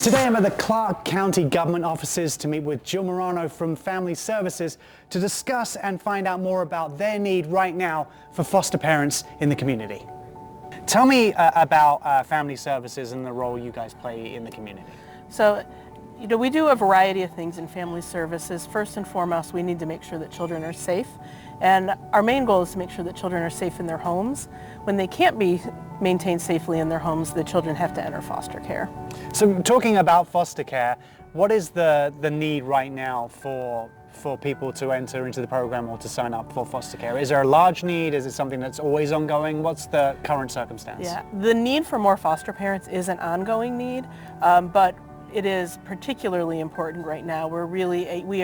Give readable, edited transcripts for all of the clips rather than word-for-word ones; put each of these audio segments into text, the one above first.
Today I'm at the Clark County Government offices to meet with Jill Morano from Family Services to discuss and find out more about their need right now for foster parents in the community. Tell me about Family Services and the role you guys play in the community. So, we do a variety of things in Family Services. First and foremost, we need to make sure that children are safe. And our main goal is to make sure that children are safe in their homes. When they can't be maintained safely in their homes, the children have to enter foster care. So talking about foster care, what is the need right now for people to enter into the program or to sign up for foster care? Is there a large need? Is it something that's always ongoing? What's the current circumstance? Yeah, the need for more foster parents is an ongoing need, but it is particularly important right now. We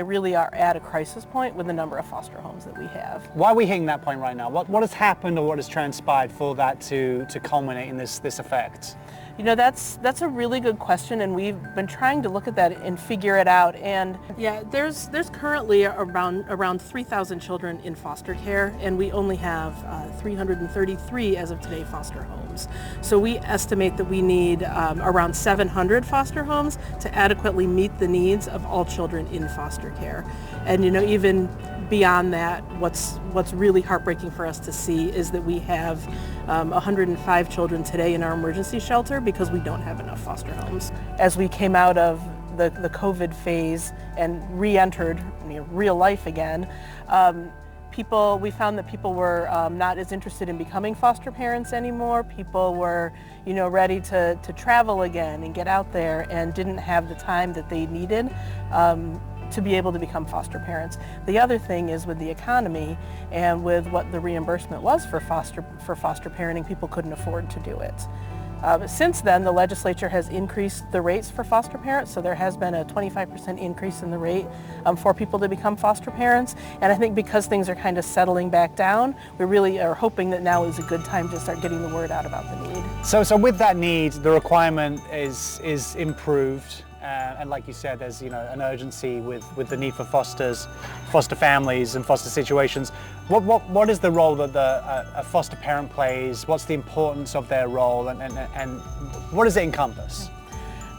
really are at a crisis point with the number of foster homes that we have. Why are we hitting that point right now? What has happened or what has transpired for that to culminate in this effect? That's a really good question, and we've been trying to look at that and figure it out. And yeah, there's currently around 3,000 children in foster care, and we only have 333 as of today foster homes. So we estimate that we need around 700 foster homes to adequately meet the needs of all children in foster care. And even beyond that, what's really heartbreaking for us to see is that we have 105 children today in our emergency shelter because we don't have enough foster homes. As we came out of the COVID phase and re-entered real life again, we found that people were not as interested in becoming foster parents anymore. People were, ready to travel again and get out there and didn't have the time that they needed to be able to become foster parents. The other thing is with the economy and with what the reimbursement was for foster parenting, people couldn't afford to do it. Since then, the legislature has increased the rates for foster parents, so there has been a 25% increase in the rate for people to become foster parents. And I think because things are kind of settling back down, we really are hoping that now is a good time to start getting the word out about the need. So with that need, the requirement is improved. And like you said, there's an urgency with the need for foster families and foster situations. What is the role that a foster parent plays? What's the importance of their role, and what does it encompass?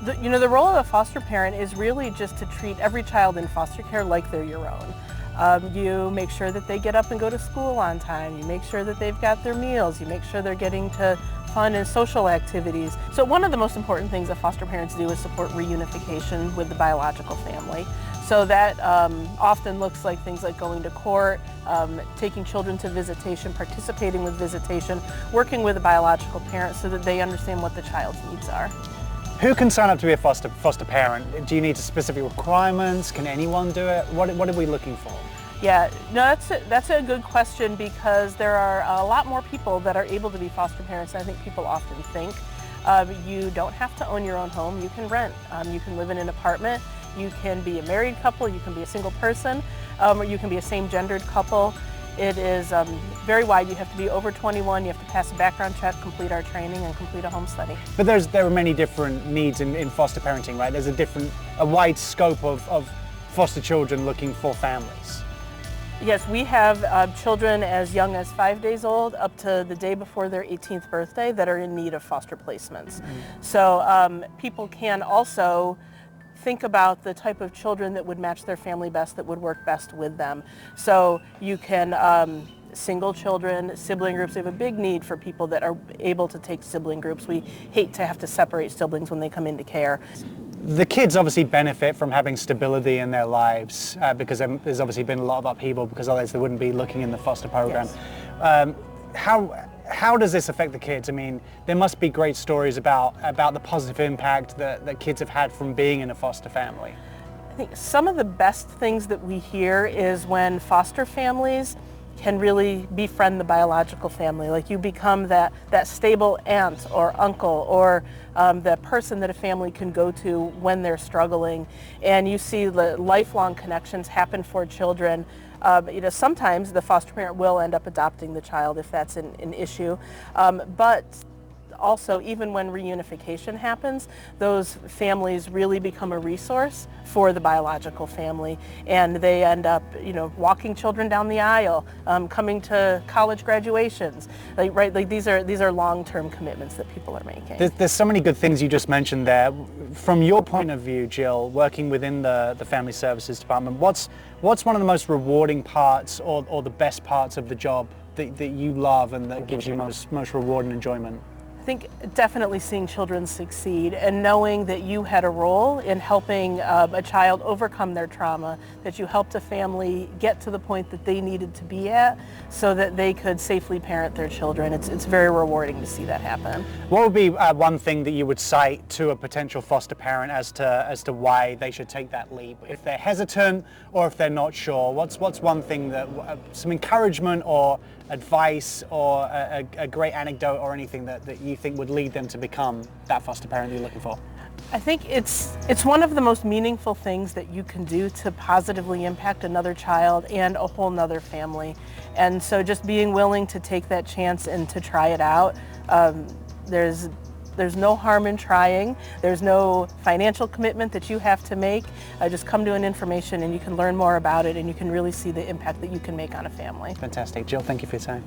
The role of a foster parent is really just to treat every child in foster care like they're your own. You make sure that they get up and go to school on time. You make sure that they've got their meals. You make sure they're getting to fun and social activities. So one of the most important things that foster parents do is support reunification with the biological family. So that often looks like things like going to court, taking children to visitation, participating with visitation, working with a biological parent so that they understand what the child's needs are. Who can sign up to be a foster parent? Do you need specific requirements? Can anyone do it? What are we looking for? Yeah, no, that's a good question because there are a lot more people that are able to be foster parents than I think people often think. You don't have to own your own home. You can rent. You can live in an apartment. You can be a married couple. You can be a single person. Or you can be a same-gendered couple. It is very wide. You have to be over 21. You have to pass a background check, complete our training, and complete a home study. But there are many different needs in foster parenting, right? There's a wide scope of foster children looking for families. Yes, we have children as young as 5 days old up to the day before their 18th birthday that are in need of foster placements. So people can also think about the type of children that would match their family best, that would work best with them. So you can single children, sibling groups. We have a big need for people that are able to take sibling groups. We hate to have to separate siblings when they come into care. The kids obviously benefit from having stability in their lives because there's obviously been a lot of upheaval because otherwise they wouldn't be looking in the foster program. Yes. How does this affect the kids? I mean, there must be great stories about the positive impact that kids have had from being in a foster family. I think some of the best things that we hear is when foster families can really befriend the biological family. Like you become that stable aunt or uncle or the person that a family can go to when they're struggling. And you see the lifelong connections happen for children. Sometimes the foster parent will end up adopting the child if that's an issue. But also, even when reunification happens, those families really become a resource for the biological family, and they end up, walking children down the aisle, coming to college graduations. These are long-term commitments that people are making. There's so many good things you just mentioned there. From your point of view, Jill, working within the Family Services Department, what's one of the most rewarding parts or the best parts of the job that you love and that gives you most reward and enjoyment? I think definitely seeing children succeed and knowing that you had a role in helping a child overcome their trauma, that you helped a family get to the point that they needed to be at so that they could safely parent their children. It's very rewarding to see that happen. What would be one thing that you would cite to a potential foster parent as to why they should take that leap? If they're hesitant or if they're not sure, what's one thing that, some encouragement or advice or a great anecdote or anything that you think would lead them to become that foster parent you're looking for? I think it's one of the most meaningful things that you can do to positively impact another child and a whole nother family. And so just being willing to take that chance and to try it out. There's no harm in trying. There's no financial commitment that you have to make. Just come to an information and you can learn more about it and you can really see the impact that you can make on a family. Fantastic. Jill, thank you for your time.